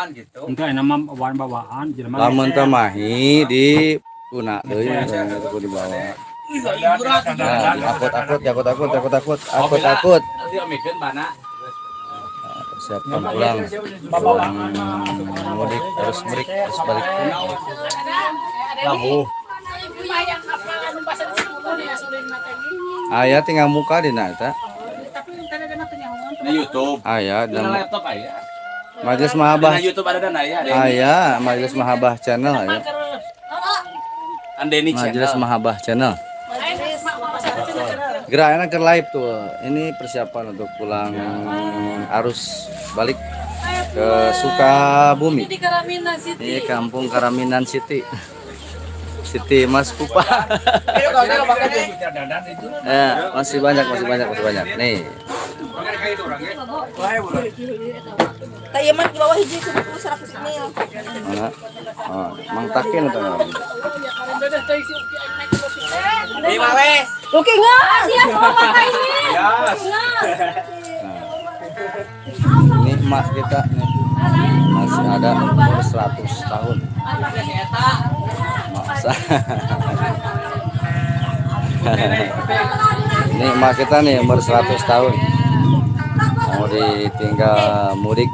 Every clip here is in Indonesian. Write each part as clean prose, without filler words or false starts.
bawaan gitu. Enggak nama bawaan jelema. Lamun teh mahi di tuna deui ku dibawa. Takut. Dia mikir mana? Siapkan pulang mudik harus balik. Labuh. Aya tinggal muka dina eta. Di YouTube. Aya Di dan laptop aya. Majelis Mahabah. Di YouTube ada dan aya. Aya Majelis Mahabah channel aya. Andeni Majelis channel. Mahabah channel. Gerakan ke live tuh. Ini persiapan untuk pulang arus balik ke Sukabumi. Di Karaminan City. Ini kampung Karaminan City. City Mas Pupa. Ya, masih banyak. Nih. Kayak mah di bawah hiji 100 mil. Mana? Oh, Mang Takin itu. Lima wes. Oke enggak? Dia mau pakai ini. Yes. Ini emas kita nih. Masih ada umur 100 tahun. Masa. Ini emak kita nih umur 100 tahun. Mau ditinggal mudik.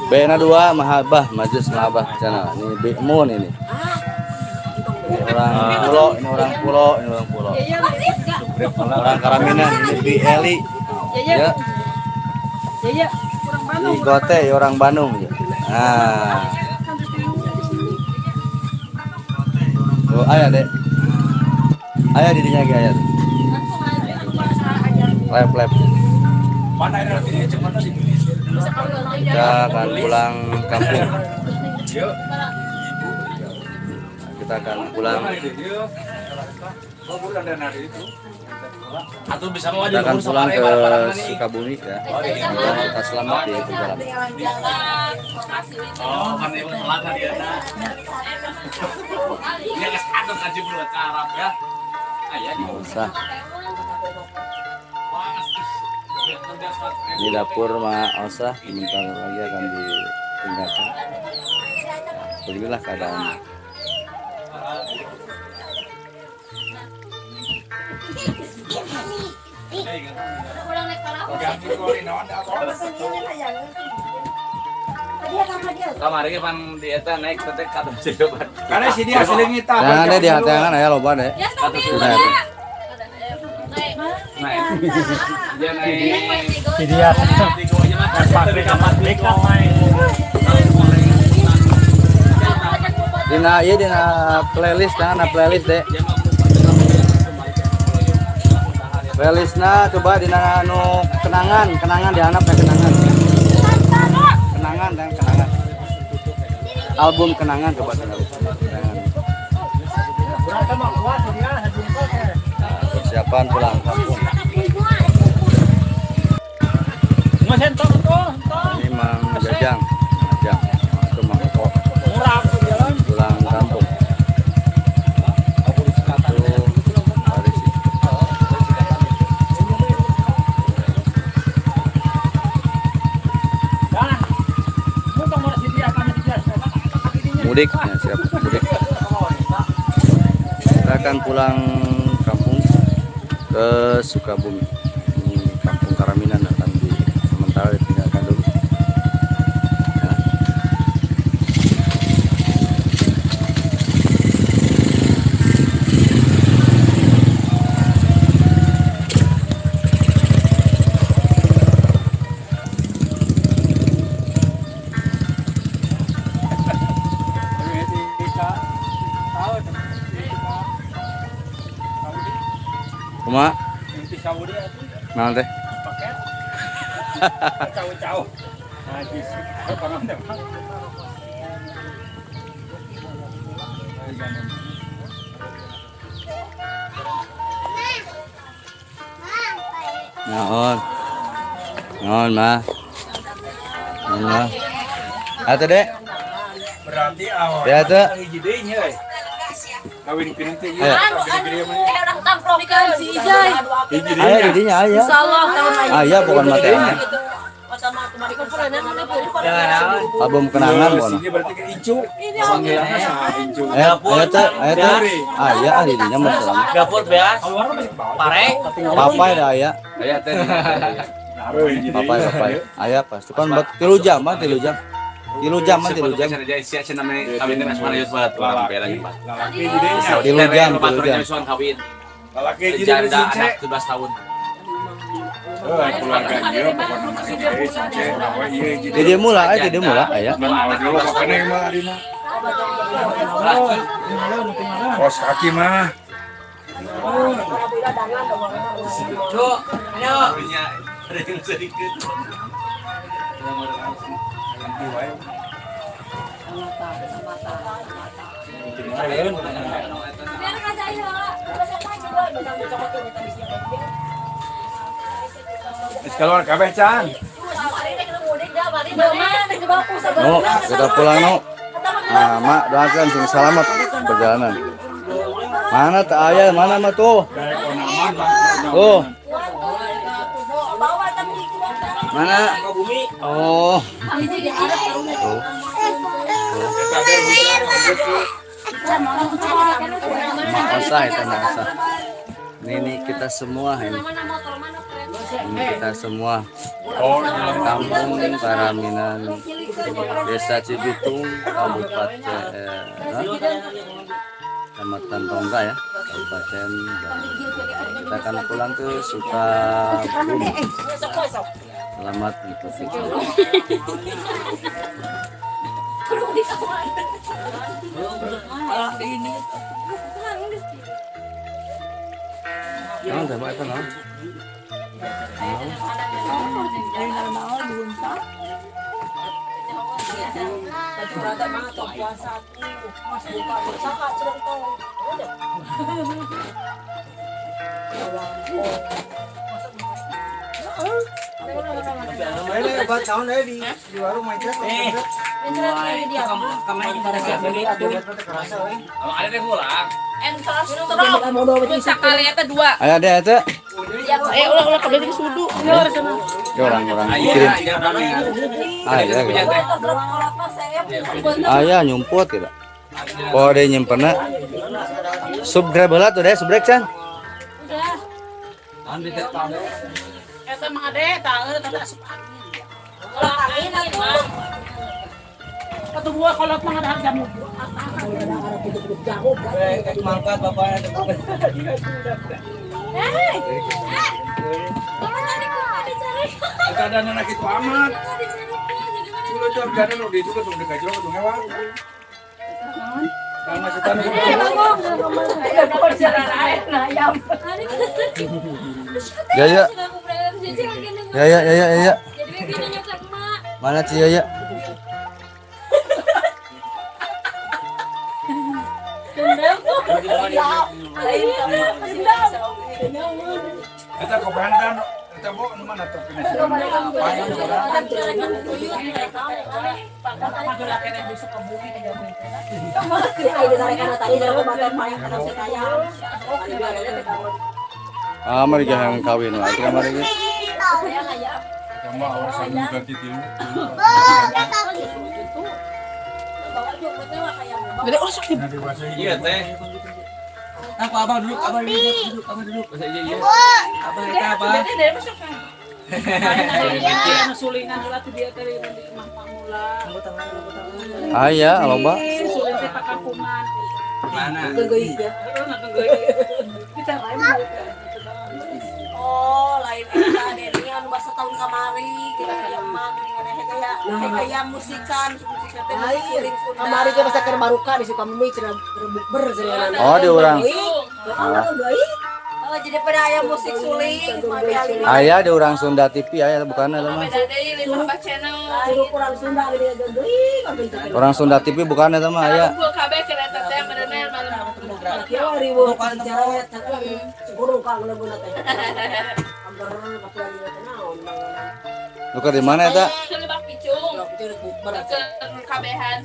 Bena 2 Mahabah, Majelis Mahabah channel. Ini Bikmun ini. Ini orang pulau. Orang Karaminan ini Bi Eli. Ya. Ini Gote orang Bandung ya. Nah. Tuh aya Dek. Aya didinya ge aya. Lep. Mana ada nanti cepat sih. Kita akan pulang kampung. Kita akan pulang. Atau bisa mau Kita aja akan pulang ke Sukabumi ya. Kita selamat di perjalanan. Oh, kan ibu telat tadi ada. Dia kesadar kaji buat Arab ya. Ayah di Usah. Di dapur Ma Osa sebentar lagi akan ditinggalkan. Beginilah keadaannya. Kamari pan di eta naik tetek ka coba. Karena si dia asli ngita. Jangan deh di hati-hati aya loba deh. Ya stop Bisa itu. ya. Naik. Dia naik. Dia Dina playlist deh. Playlistna coba dina anu kenangan dihanap ya kenangan. Kenangan. Album kenangan coba kenangan. Persiapan pulang kampung. Ini Mang Jajang ke Mangko. Pulang kampung. Mudik ya, siap mudik. Kita akan pulang kampung ke Sukabumi. Ini kampung Karaminan akan sementara ditinggalkan dulu. Ya. Kuma, nah teh. Naon mah. Nah. Atuh Dek. Berarti awal. Ya tuh. Hiji deui nya euy. Kawin pinun teh Ayo. Orang tamprok si Ijay. Aya didinya aya. Insyaallah tahun lagi. Aya bukan mate. Sama Album kenangan Iya, bona. sini berarti ke Incu. Ini Panggilannya sama Incu. Aya teh aya ahli dinya mah salam. Dapur beas, pare, Papai da aya. Aya teh. Papai. Aya pasti kan 3 jam mah 3 jam. 3 jam mah 3 jam. Jadi sia namanya kawin dengan asmara yus banget orang bela lagi Pak. Lalaki jadi 3 jam, 3 jam. Suan kawin. lalaki jadi Janda Since. anak 17 tahun. Keluarga dia pokoknya masih dari Since. Bahwa iya jadi. Jadi mula aya. Awal dulu pokoknya mah Adina. Kos kaki mah. Cuk, ayo. Punya ada yang sedikit. Keluar kabeh Chan. No, kita pulang no. Nah, mak doakan sing selamat perjalanan. Mana tak aya, mana mah tuh? Tuh. Mana? Oh. Tuh. Masa itu masa. Ini kita semua ini. Ini kita semua. Kampung Paraminan, Desa Cibitung, Kabupaten Kecamatan Tongga ya, Kabupaten Bandung. Kita akan pulang ke Sukabumi. Selamat mengikuti. Nah, udah baik kan? Kalau ada deh pulang. Sekali eta 2. Ayo deh itu. Ulah kabeh ke sudu. Orang Iya, kirim. iya kami. Ayo. Punya teh. Ayah nyumput tidak. Oh dia nyimpennya. Subscribe lah tuh deh, subscribe kan. Ambil teh. Eta mah ade tah tah sepat. Ulah angin atuh. Atuh gua kolot mah ada jamu. Mangkat bapaknya. Keadaan anak itu amat. Dulu tuh organan udah itu ketemu dekat juga ketemu hewan. Karena setan Ya. Ya. Mana Ci ya? kita kebandan kita bawa ke mana tuh Mari yang kawin lah. Kita mari. Kamu awasan ganti dulu. Iya teh. Aku abang duduk. Bahasa iya iya. Abang itu apa? Sulingan ulah tuh dia tadi di Mangpamula. Aya, loba. Sulin teh pakampungan. Mana? Kita lain. Oh, lain eta deri anu basa tahun kamari kita aya mah kayak musikan teh musik Kamari ke masa kerbaruka di Sukabumi cenah ber cenah. Oh, di urang. Oh, jadi pada aya musik suling Aya di urang Sunda TV aya bukan ada mah. beda deui di tempat channel. Suruh kurang Sunda gede deui kabeh. Orang Sunda TV bukan ada mah aya. Gua kabeh kereta teh berenang malam. Ya ribu ceret kurung ka ngeuleuna teh. Amber kapulani teh naon. Nuker di mana eta? Lebak picung. Kabehan.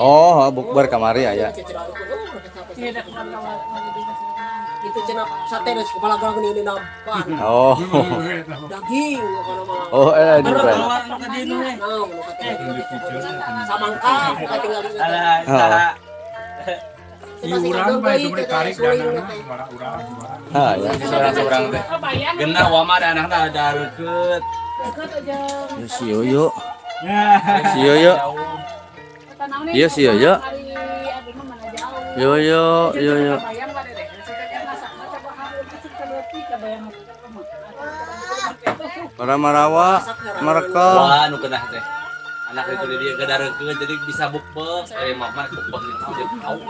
Oh, bukber kamari aya. Tidak kawan-kawan. Itu cenah sate geus kepala goreng ini nampan. Oh. Daging kana mah. Oh, di Brian. Keluar nu ka dieu we. Nah, nu kata samangka ka tinggal ini. Alah, saha. Si urang bae itu ditarik danana, bara urang. Ah, ya. Seorang-seorang teh. Oh, bayang. Genah wa mah da anakna ada reukeut. Deket aja. Ya, si Yoyo. Ya. Si Yoyo. Kata naon Iya, si Yoyo. Hari aduh mah mana jauh. Yoyo, Yoyo. Bayang mah deh. Saya kan masak coba harus kita berarti ke bayang. Para marawa, mereka. Wah, nu kenah teh. Anak itu dia gadareukeun jadi bisa bukbek. Mah bukbek itu dia tahu.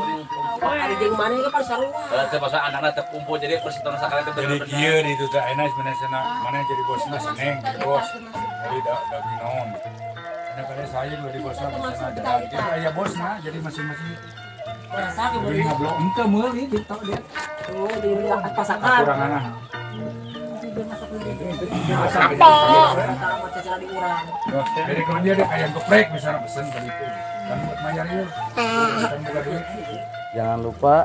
Ari jeung mana ge pas sarua. Kalau teh pas anakna teh kumpul jadi persitan sakala teh Jadi bener-bener. kieu itu teh ayeuna sebenarnya mana jadi bosna Seneng jadi bos. Jadi daging naon. Karena kalian saya juga di bosna bisa jalan. Dia aya bosna jadi masing-masing. Berasa ke Jadi ngablok Ente meuli ditok dia. Oh, di atas pasakan. kurangan. Jadi kalau dia ada ayam geprek misalnya pesen begitu. Kan buat bayar yuk. Kan buka duit. Jangan lupa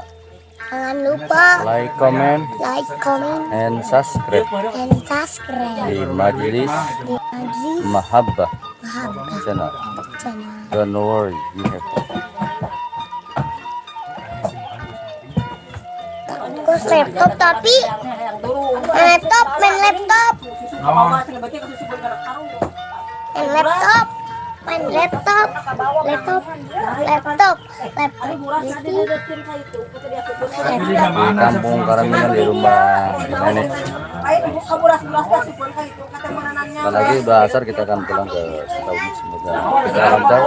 Jangan lupa like, comment, like, comment, and subscribe and subscribe di Majelis di Majlis Mahabbah Mahabbah channel. channel. Don't worry, you have Terus laptop tapi laptop main laptop main laptop di kampung Karaminan di rumah nenek. Sebentar lagi udah asar kita akan pulang ke Sukabumi. Semoga kita lancar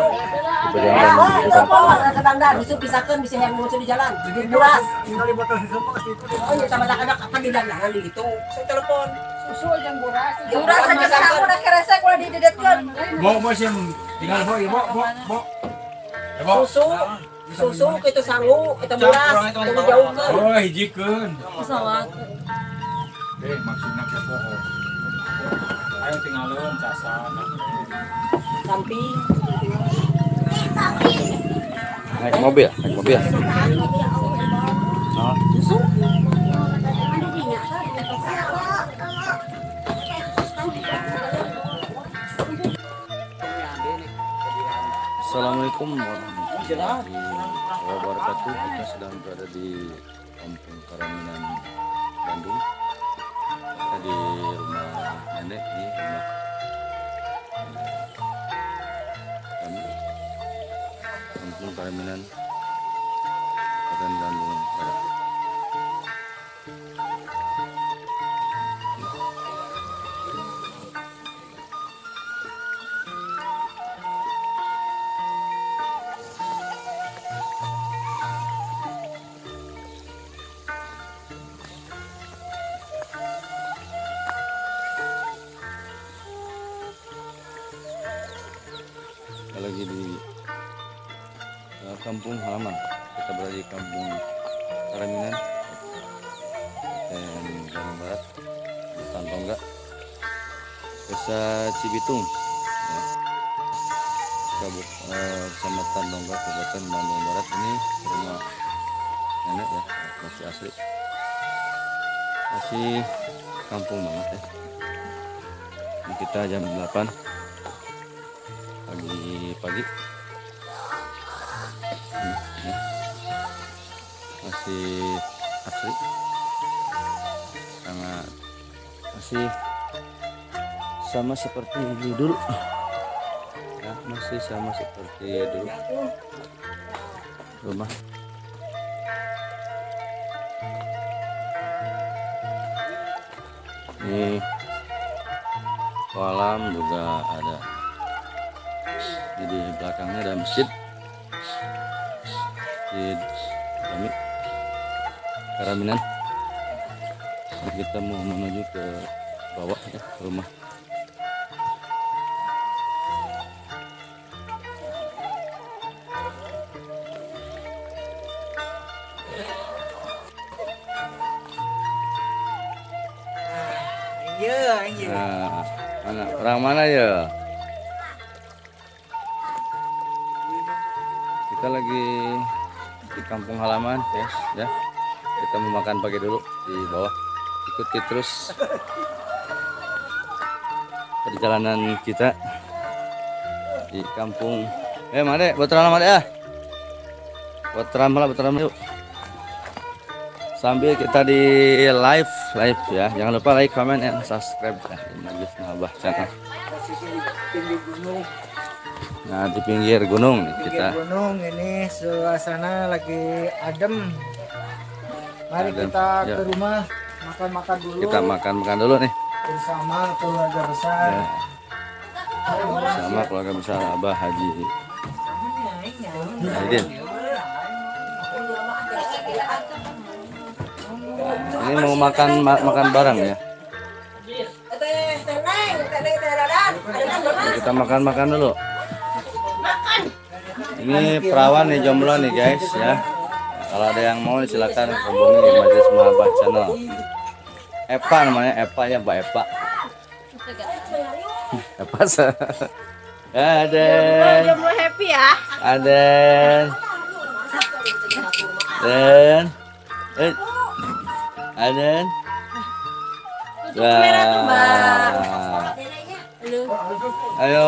di perjalanan menuju Tetangga itu pisahkan bisa yang mau di jalan. Bikin buras. Oh, ya sama anak apa di dalam gitu. Saya telepon. Susu aja buras. Buras aja kan aku udah keresek udah didedetkan. Bo sih tinggal bo ya bo. Ya bo. Susu itu sangu, itu buras, itu jauh ke. Oh hijikeun. Pesawat. Maksudnya ke pohon. Ayo tinggalin casan. Samping. naik mobil. Oh. Assalamualaikum warahmatullahi wabarakatuh. Kita sedang berada di kampung Karaminan, Bandung. Kita di rumah nenek, di rumah kami, kampung Karaminan, Kabupaten Bandung Barat. Kita lagi di kampung halaman. Kita berada di kampung Karaminan, Kabupaten Bandung Barat, Kecamatan Tongga, Desa Cibitung, ya. Kecamatan Tongga, Kabupaten Bandung Barat. Ini rumah nenek ya, masih asli, masih kampung banget ya. Ini kita jam 8 pagi. Ya. Masih asli, sangat masih sama seperti dulu ya, masih sama seperti dulu rumah. Ini kolam juga ada. Di belakangnya ada masjid di kami Karaminan. Kita mau menuju ke bawah ya, ke rumah. Nah, mana orang mana ya? Kita lagi di kampung halaman, guys, ya. Kita mau makan pagi dulu di bawah. Ikuti terus perjalanan kita di kampung. Made, botram Made ah. Botram yuk. Sambil kita di live ya. Jangan lupa like, comment, and subscribe ya, di Majelis Mahabbah channel. Nah, di pinggir gunung nih kita. Gunung ini suasana lagi adem. Mari Adem, kita ya. ke rumah makan-makan dulu. Kita makan dulu nih Bersama keluarga besar. ya. Sama keluarga besar Abah Haji Aidin. Ini mau makan bareng ya. Kita makan dulu. Ini perawan nih, jomblo nih guys ya. Kalau ada yang mau silakan hubungi di Majelis Mahabbah channel. Epa namanya, Epa ya, Mbak Epa. Epa Aden. Jomblo happy ya. Aden. Aden. Wah. Ayo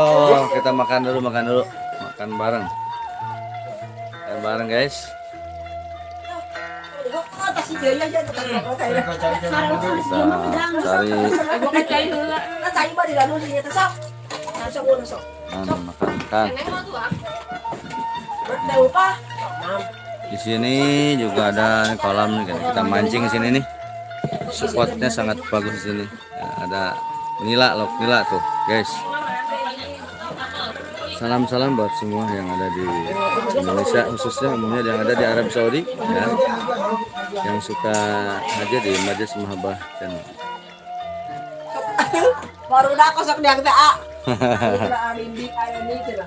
kita makan dulu. Makan bareng guys. Kita cari makan. Di sini juga ada kolam nih, kita mancing sini nih. Spotnya sangat bagus di sini. Ya, ada nila tuh guys. Salam buat semua yang ada di Indonesia, khususnya umumnya yang ada di Arab Saudi ya, yang suka aja di Majelis Mahabbah channel. Baru dah kosok dia kita A. Ini kita.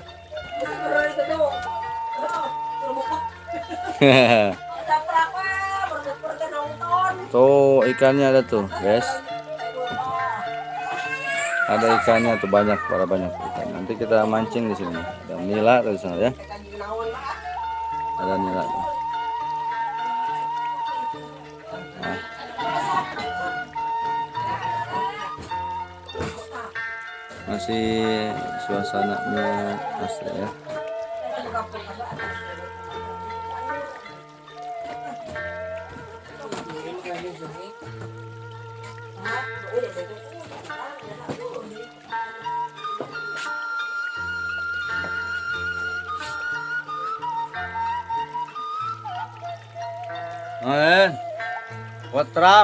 Tuh ikannya ada tuh guys. Ada ikannya tuh banyak ikan. Nanti kita mancing di sini. Ada nila di sana ya. Ada nila tuh. Nah. Masih suasananya asli ya.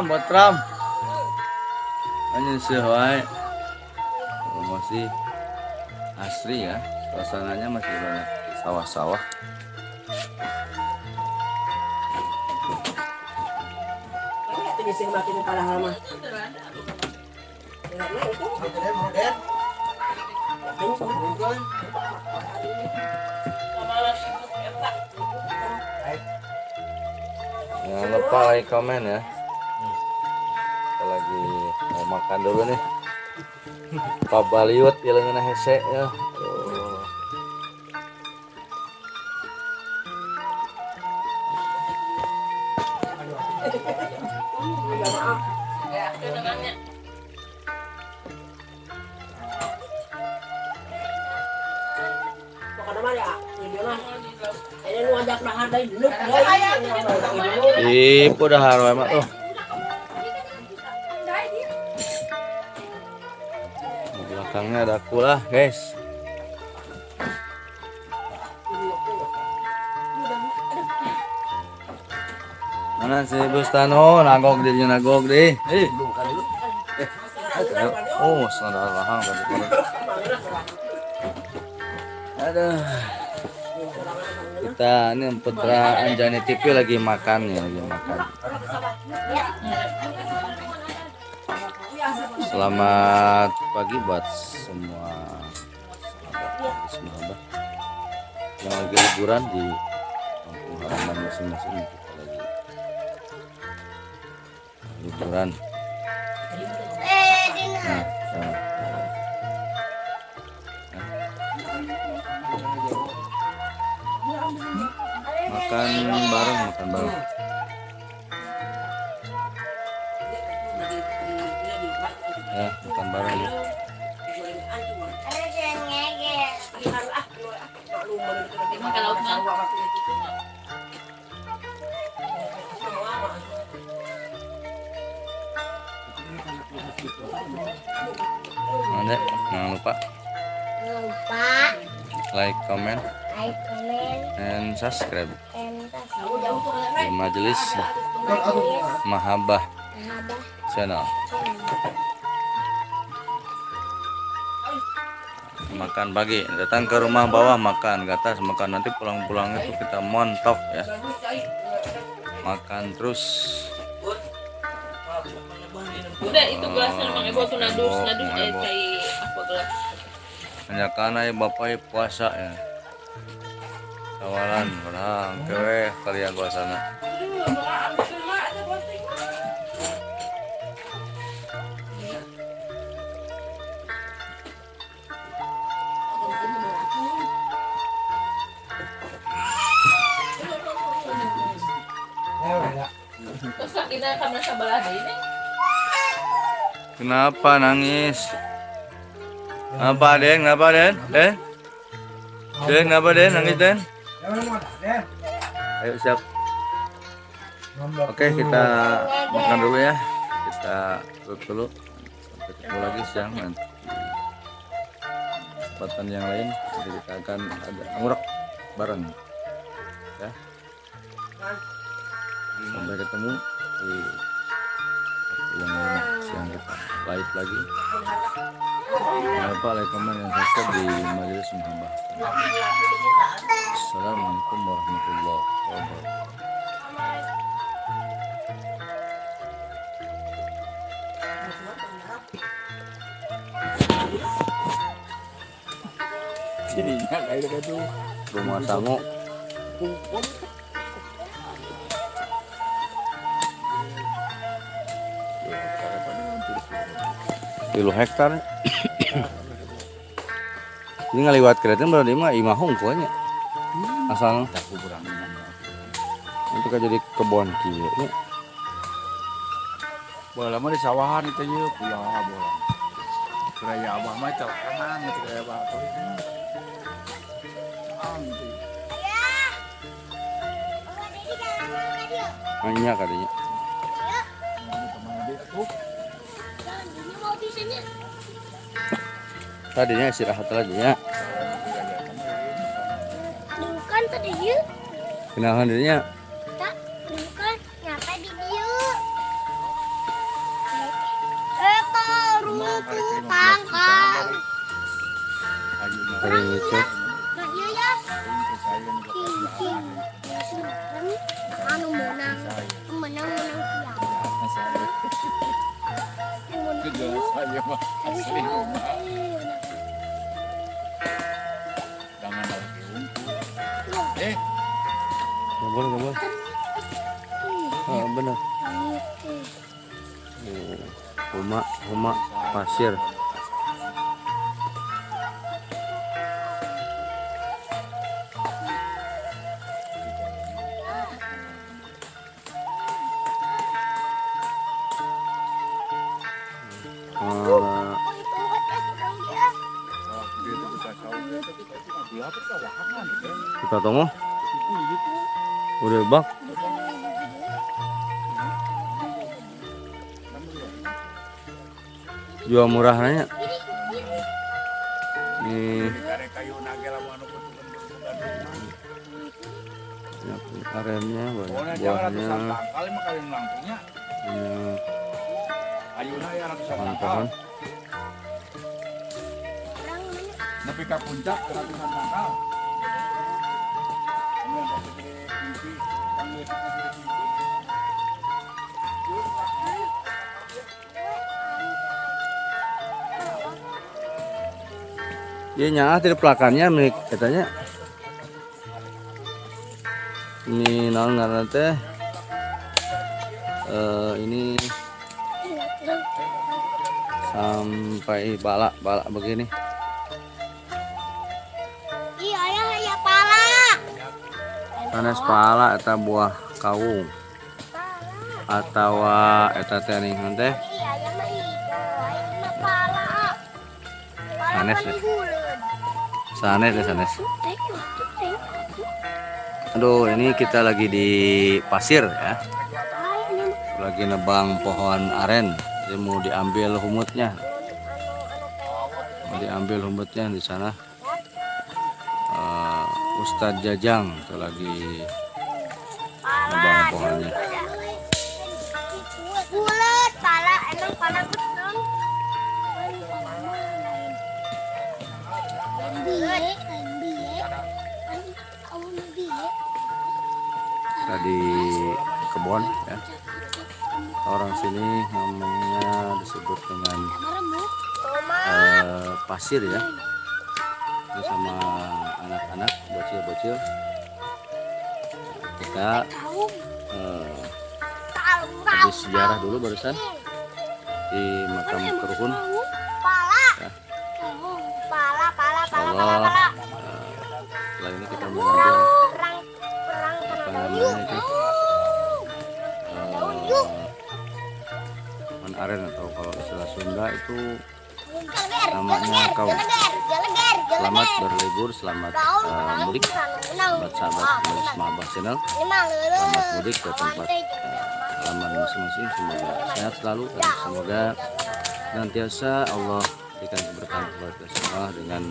Botram. Hanya sesuai masih asri ya, suasananya masih banyak sawah-sawah. Jangan lupa like, komen ya. Kita lagi mau makan dulu nih. Pak Baliut ilangna hese ya. Ipo dah harus emak tuh. Di belakangnya ada aku lah guys. Mana si Bustano nagog deh. Oh, sadar lahang tadi. Aduh. Kita ini Putra Anjani TV lagi makan. Selamat pagi buat semua sahabat yang lagi liburan di kampung halaman masing-masing. Kita lagi liburan. Makan bareng. Ya, makan bareng ya. Makan lauk mah. Ada, jangan lupa Lupa like, comment, like, comment, and subscribe and subscribe di Majelis Majelis Mahabbah Mahabbah Channel. Channel. Makan pagi, datang ke rumah bawah makan, ke atas makan, nanti pulang-pulang itu kita montok ya. Makan terus. Udah itu gelasnya emang ibu tuh nadus kayak apa gelas. Tanyakan aja bapak puasa ya. Tawaran, orang kewe kalian gua sana. Terus kita kamera sebelah ini. Kenapa nangis? Apa Den? Kenapa Den? Den? Den, kenapa Den? Nangis Den? Ayo siap. Oke, kita makan dulu ya. Kita tutup dulu. Sampai ketemu lagi siang nanti. Kesempatan yang lain, jadi kita akan ada ngurek bareng. Ya. Sampai ketemu di waktu yang lain siang kita live lagi. Jangan lupa like, comment, dan subscribe di Majelis Mahabbah. Assalamualaikum warahmatullahi wabarakatuh. Jadinya kayak gitu. Rumah Sango. Kilo hektar. Ini ngaliwat kereta berarti mah imahong pokoknya. Asal itu kan jadi kebun kieu. Bola lama di sawahan itu ya pula bola. Keraya abah mah itu emang itu kayak abah tuh. Banyak katanya. Tadinya istirahat lagi ya. Bukan tadi dia. Kenalan dirinya. Tak, bukan. Nyata di dia. Rumput tangkal. Hari itu. Nah iya ya. Cincin. Anu menang. Menang siapa? Saya mah asli rumah. Jangan lagi untung. Gambar. Ah, benar. Rumah pasir. Kita tunggu. Udah bak. Jual murah nanya. Nih. Aremnya banyak buahnya. Pohon-pohon. Nepi ka puncak ratusan tangkal. Dia nyah dari pelakannya milik katanya. Ini naon ngaranna teh? Ini sampai balak begini. Iya ayah ya pala. Sanes pala eta buah kawung atau eta teh nih teh Iya ayah mah hijau. Sanes ya. Sanes ya sanes. Aduh, ini kita lagi di pasir ya. Lagi nebang pohon aren. Jadi mau diambil humutnya. Mau diambil humutnya di sana. Ustadz Jajang itu lagi nebang pohonnya. Bulat, pala, emang pala betul. Kita di kebun ya. Orang sini namanya disebut dengan pasir ya. Ini sama anak-anak bocil-bocil. Kita habis sejarah dulu barusan di makam Keruhun. Allah, setelah ini kita mengambil apa namanya itu pohon aren, atau kalau istilah Sunda itu namanya kaum. Selamat berlibur, selamat mudik, buat sahabat Mahabah Channel. Selamat mudik ke tempat halaman masing-masing. Semoga sehat selalu dan semoga nantiasa Allah berikan keberkahan kepada kita semua dengan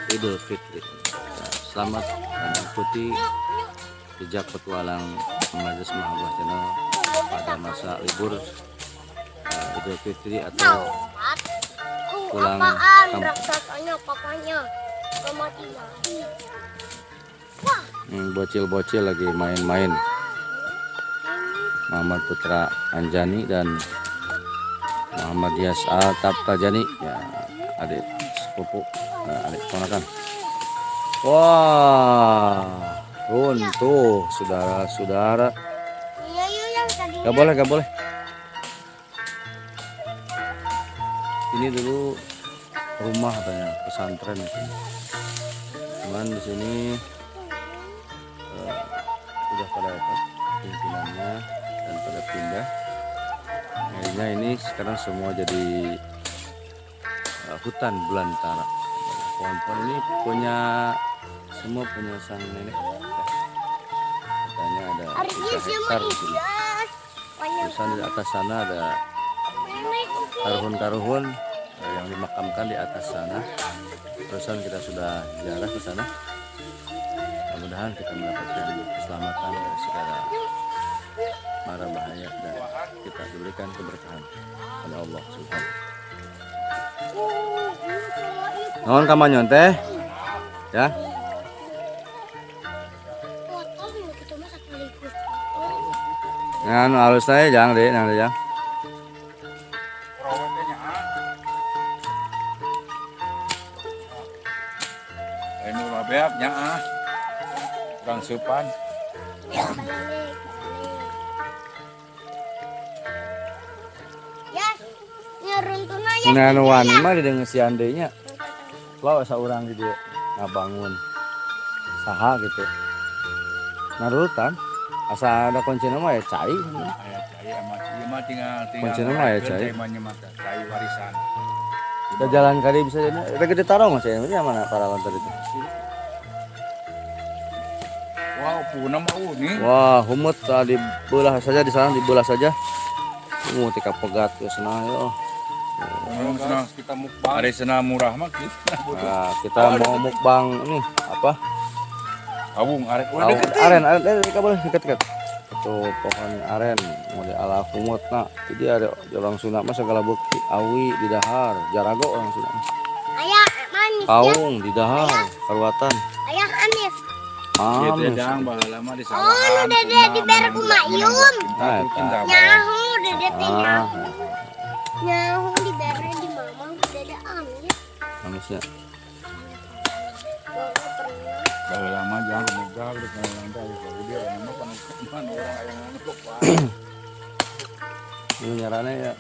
Idul Fitri. Selamat mengikuti jejak petualang Majelis Mahabah Channel pada masa libur Idul Fitri atau pulang kampung. Raksasanya papanya mati-mati. Bocil-bocil lagi main-main. Muhammad Putra Anjani dan Muhammad Yas Taptajani ya, adik sepupu, adik ponakan. Wah, tuh saudara-saudara. Iya yang tadi. Gak boleh. Ini dulu rumah katanya pesantren. Cuman di sini sudah pada dapat pimpinannya dan pada pindah. Akhirnya ini sekarang semua jadi hutan belantara. Pohon-pohon ini semua punya sang nenek. Katanya ada 3 hektar di sini. Terusan di atas sana ada karuhun-karuhun yang dimakamkan di atas sana. Terusan kita sudah ziarah ke sana. Mudah-mudahan kita mendapatkan keselamatan dari segala mara bahaya dan kita diberikan keberkahan oleh Allah Subhanahu. Nuhun ka manyon teh. Ya. Nganu halus teh jang deh, nang jang. Ini beak nya kurang supan. Nganu wani mah didengar si andenya. Lo saurang di dia ngabangun saha gitu. Narutan asa ada kuncina mah ya cai. Kuncina mah ya cai. Cai warisan. Kita jalan kali bisa jadi. Kita gede tarong mas ya. Ini mana para lantar itu? Wow, punam mau nih. Wah, humut dibelah saja di sana, dibelah saja. Tika pegat ke sana yo. Kita mukbang. Ada sana murah mah Nah, kita mau mukbang ini apa? Awung arek Aren, kita boleh dekat-dekat. Itu pohon aren model ala humut. Nah, jadi ada orang Sunda mah segala bukti awi di dahar, jarago orang Sunda. Ayah manis. Kaung di dahar, karuatan. Ayah anis. Gitu jang baheula mah di Oh, nu dede di berak kumayun. Nyahu dede teh nyahu. Nyahu di berak di mama dede anis. Manusia. Baheula mah jang kemudah geus nangka di dia mah pan orang aya ngantuk Pak. Ini nyarane ya.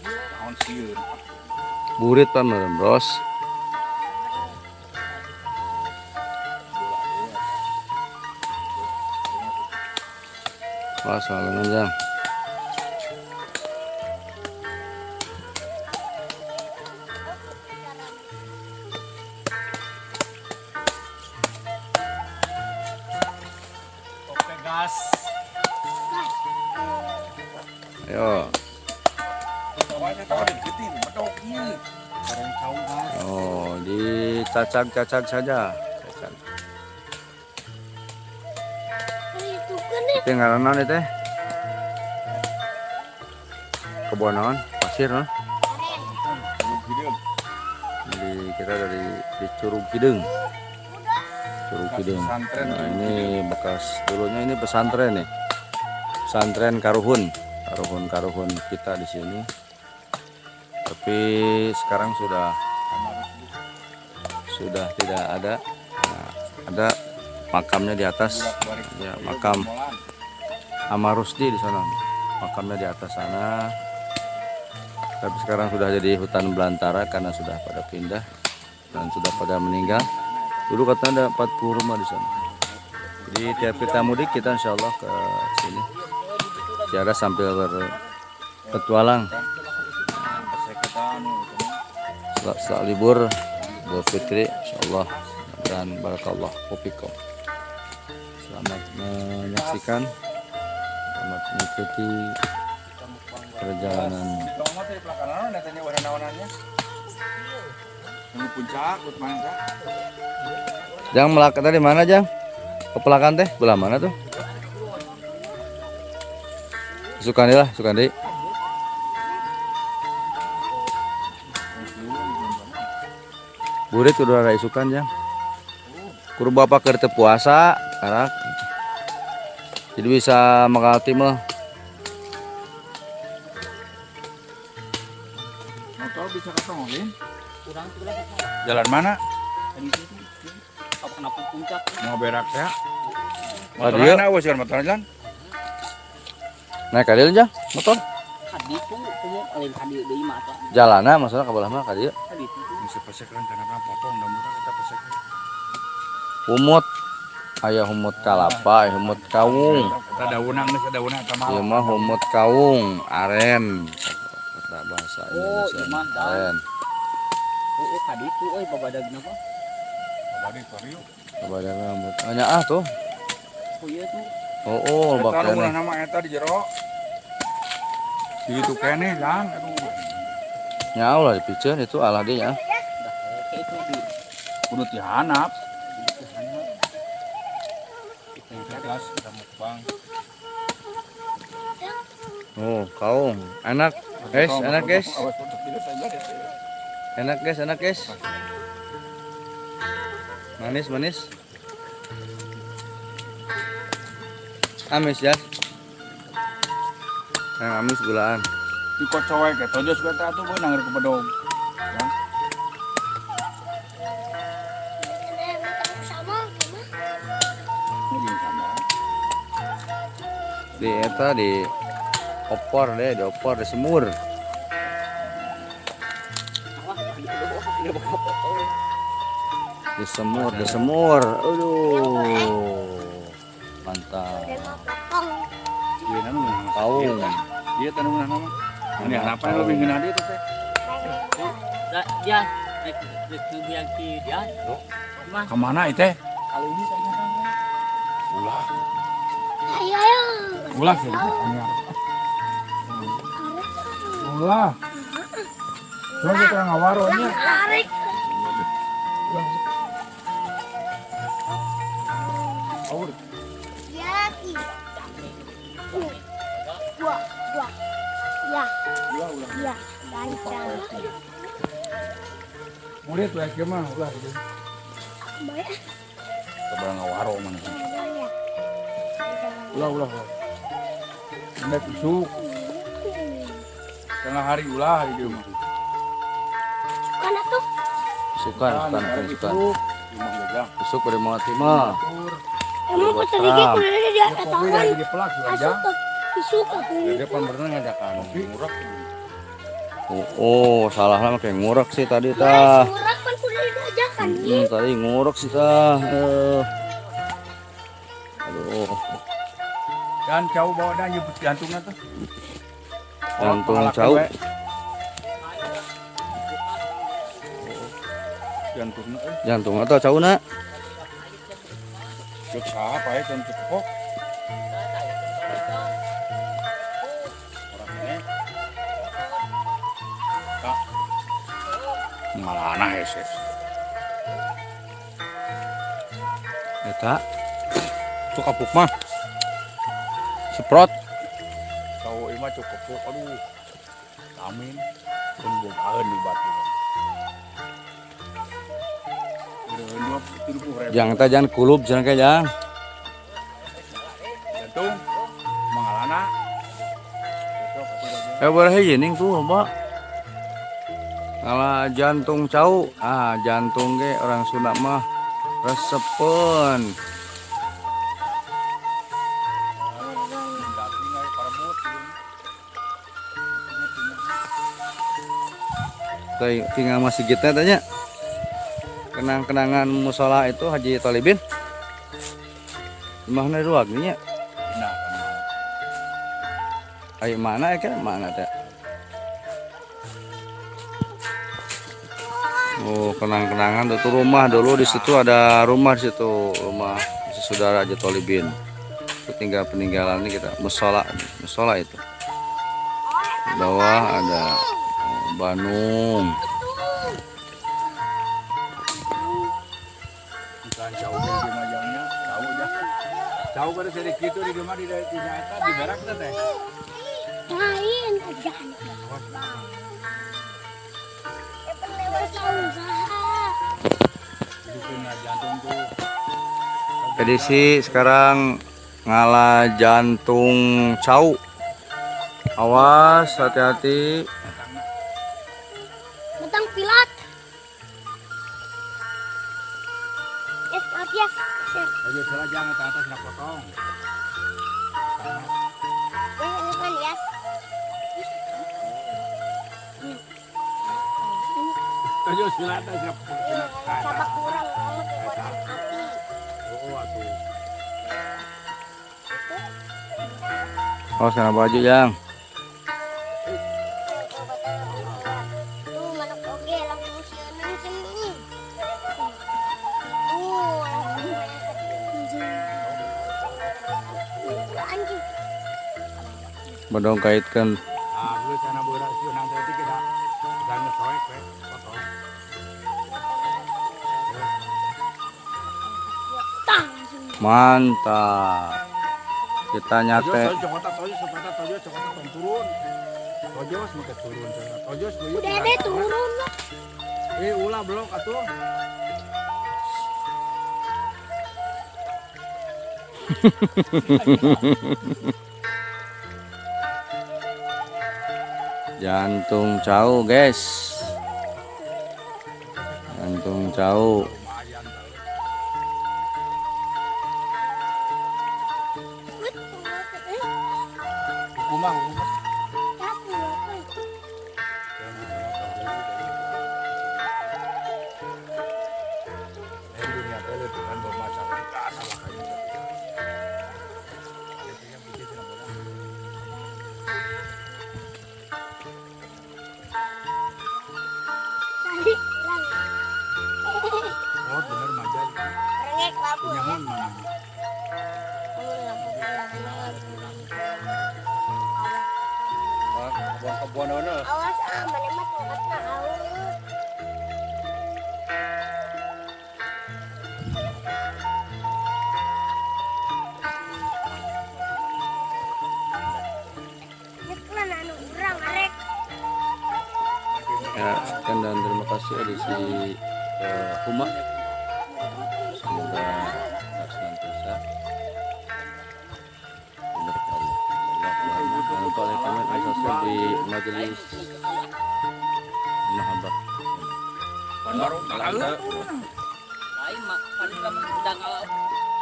Tahun sieun. Burit pan meureun, Bros. Wah, sama jam. Oke gas. Ayo. Bawahnya tahu dideketin, bedoknya. Orang tahu gas. Oh, dicacak-cacak saja. Cacak. Itu kan nih. Itu ngaran naon teh? Kebun naon? Pasir naon? Jadi kita di Curug Kideng. Curug Kideng. Nah, ini bekas dulunya ini pesantren nih. Pesantren Karuhun. Karuhun kita di sini. Tapi sekarang sudah tidak ada. Nah, ada makamnya di atas. Ya, makam Amarusdi di sana. Makamnya di atas sana. Tapi sekarang sudah jadi hutan belantara karena sudah pada pindah dan sudah pada meninggal. Dulu katanya ada 40 rumah di sana. Jadi tiap kita mudik kita insya Allah ke sini. Tiada sambil berpetualang. Setelah libur Idul Fitri insya Allah dan barakallah fikum. Selamat menyaksikan, selamat mengikuti perjalanan. Jang Melaka tadi mana Jang? Kepelakan teh belah mana tuh? Sukandi lah, Sukandi. Burit udah ada isukan Jang. Kuru bapak kerja puasa, karak. Jadi bisa mengalti mah. Motor bisa ketongolin. Kurang Jalan mana? apa kenapa puncak? Mau berak ya? Ah, Motor dia? mana wes motor jalan? Naik kadil aja motor. Hadi tuh kamu kalian hadi deui mah atuh. Jalana masalah kabelah mah kadil. Hadi tuh. Bisa pesek rencana potong udah murah kita pesek. Humut. Aya humut kalapa, aya humut kawung. Kita daunang nih, daunang sama. Ieu mah humut kawung, aren. Kata bahasa Indonesia. ieu mah daun. Aren. Hadi tuh euy babadagna apa? Balik kariu. Badan rambut. Hanya tuh. Oh iya tuh. Oh, Bakal bakal. nama eta di jero. Gitu kene kan. Aduh. Nyau lah dipikeun itu alah dia nya. Dah kayak itu di Kudu dihanap. kita Gas kita mukbang. Oh, kaung. Enak. Guys, enak guys. Enak guys, enak guys. Manis, manis. Amis ya. Yang amis gulaan. Ikut cowek ya, tojos kata tuh gue nangger ke bedog. Ya. Sama, Ini sama. Di eta di opor deh, di opor di semur. Di semur, di semur. Aduh. Mantap. Iya nama. Kaung. Iya tanam nama. Ini apa yang lebih ngena dia tuh teh? dia naik ke yang dia. Mah Kemana itu? kalau ini saya Ulah. ayo. Ulah sih. Ulah. Coba kita ngawaronya. Tarik. Ya, ki. Dua. Ya. Ya. Gancang. Murid tuh ya mah ulah. Baik. Coba ngawaro mana. Ya. Ulah. Ini tusuk. Tengah hari ulah hari dia mah. Mana tuh? Sukan. Besok pada mau mah. Emang pas tadi dia kuliah di atas Kopi tangan. lagi di pelak aja. Disuka Dia pan berenang ngajakan murah. Oh, salah lama kayak ngurek sih tadi tah. Surak kan kuliah diajakan. Tadi ngurek sih tah. Aduh. Dan jauh bawa dah nyebut jantungnya tuh. Jantung jauh. Jantungnya Jantung atau jauh nak? Cuk apa ya jantung kok? Orang ini. Kak. Ngalana hese. Eta Cuk kapuk mah. Seprot. Tahu ima cuk kapuk aduh. Amin. Pun bogaan di batu. jangan ta jangan kulub jangan kayak jangan. Jantung mangalana. Berahe yening tuh Mbak. Kalau jantung cau, jantung ge orang Sunda mah resepen. Tinggal masih kita tanya. Kenang-kenangan musola itu Haji Tolibin. Mana dua gini ya? Ayo mana ya kan? Mana ada? Oh, kenang-kenangan itu rumah dulu di situ ada rumah di situ, rumah saudara Haji Tolibin. Itu tinggal peninggalannya kita musola itu. Di bawah ada Bandung. Bukan jauh dari majangnya, jauh aja. Jauh pada sedikit itu di rumah di nyata di berak teh. Lain aja. Jantung tuh. Edisi sekarang ngalah jantung cau. Awas, hati-hati. Betang pilat. Maaf ya. Ayo salah jangan atas nak potong. Depan ya. Ayo silakan nak potong. Sama kurang kamu kekuatan api. Oh atuh. Oh, sana baju yang. Tuh manuk oge langsung sieunan sini. Anjing. Badong kaitkan. Gue sana berak sih nang tadi kita jangan soek potong. Mantap. Kita nyate. Tojos turun. Tojos mau turun. Tojos Udah deh turun lah. Ulah blok atuh. Jantung cau, guys. Jantung cau. Kumang. Oh bener majal. Rengek labu ya. Nyaman mana? Buang kebun mana? Awas mana mah tempatnya aus. Sekian anu urang arek. Ya, sekian dan terima kasih edisi Huma. Semoga senantiasa berkah Allah. Jangan lupa like, comment, dan subscribe di majelis Mahabbah.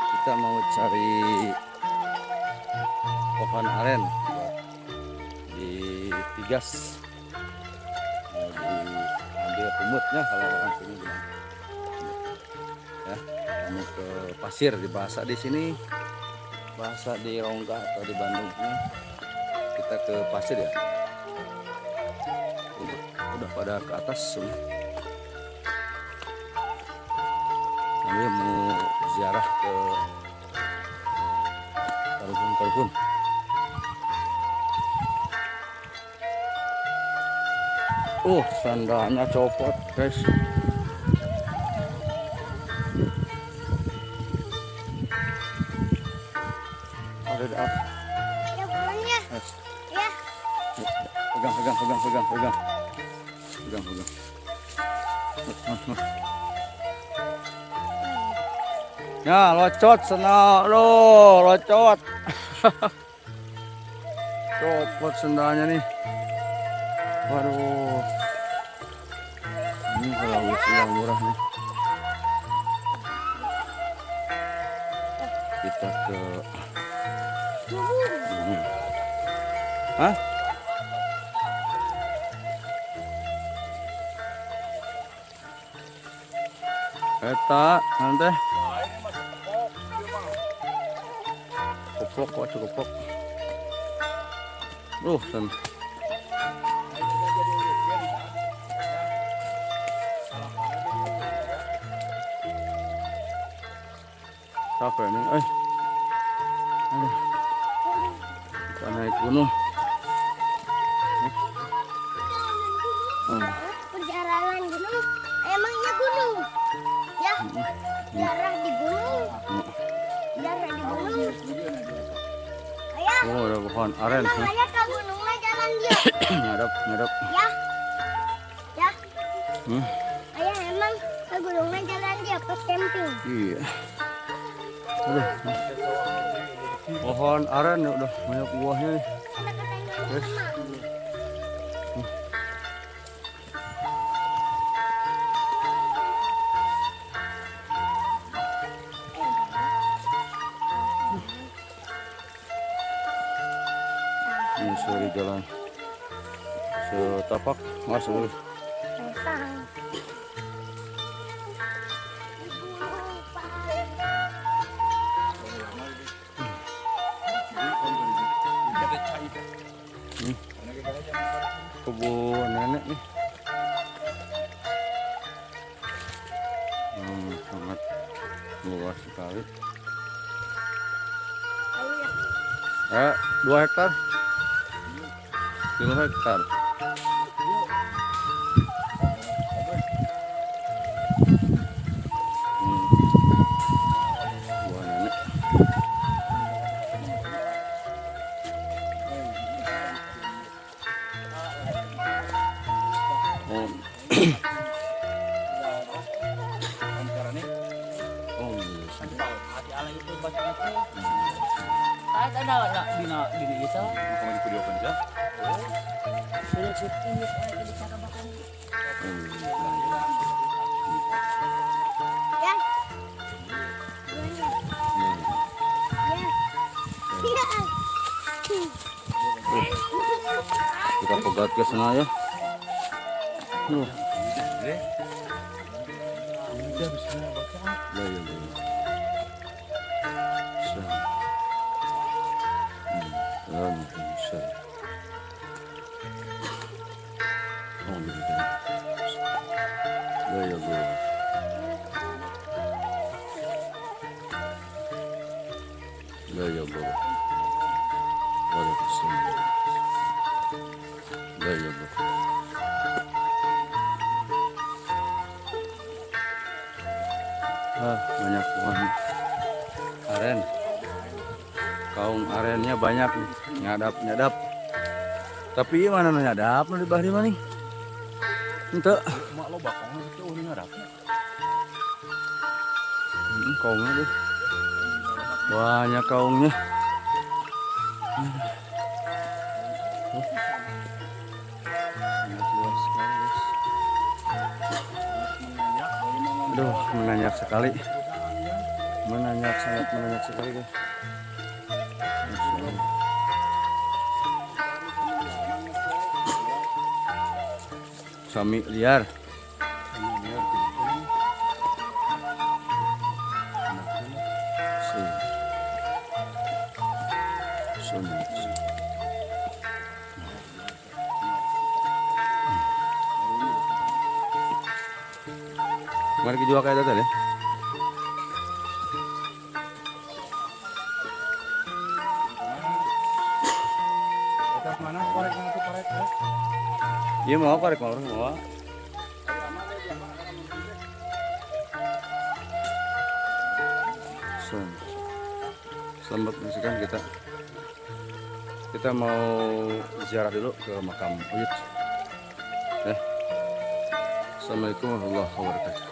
Kita mau cari pohon aren di Tigas. Mau diambil kumutnya kalau orang sini bilang. Ya, mau ke pasir dibasak di sini. bahasa di Rongga atau di Bandung ini kita ke pasir ya. Udah pada ke atas semua. Kami mau ziarah ke Tarhun. Sandalnya copot guys. Ada apa? Ya punya. Ya. Pegang. Ya, locot sana lo, locot. Copot sendalnya nih. Waduh. Ini kalau yang murah nih. Kita ke Hah? Eta nanti koplok kok koplok. Sen. Capek nih, aduh, kita naik gunung. Perjalanan gunung, emangnya gunung? Ya, darah di gunung. Darah di gunung. Ayah, Oh, ada pohon aren. emang ayah ke gunungnya jalan dia. Nyadap. Ya, ya. Hmm? Ayah emang ke gunungnya jalan dia pas camping. Iya. Aduh. Pohon aren ya udah banyak buahnya nih. Yes. Ini suri jalan setapak masuk. Kebun nenek nih. Sangat luas sekali. 2 hektar. 3 hektar. Buah nenek. Ya. Ya. Kita pegat ke sana ya. Banyak pohon aren. Kaum arennya banyak nih, nyadap. Tapi mana nyadap di bawah mana nih? Ente. Mak lo bakong itu nyadap. Kaungnya tuh. Banyak kaungnya. Aduh, menanjak sekali. Sangat menanjak sekali guys. Masya Allah. Sami liar. Mari kita jual kayak tadi ya. Kita mana korek itu korek ya? Iya mau korek mau orang mau. So, selamat menyaksikan kita mau ziarah dulu ke makam Uyut. Assalamualaikum warahmatullahi wabarakatuh.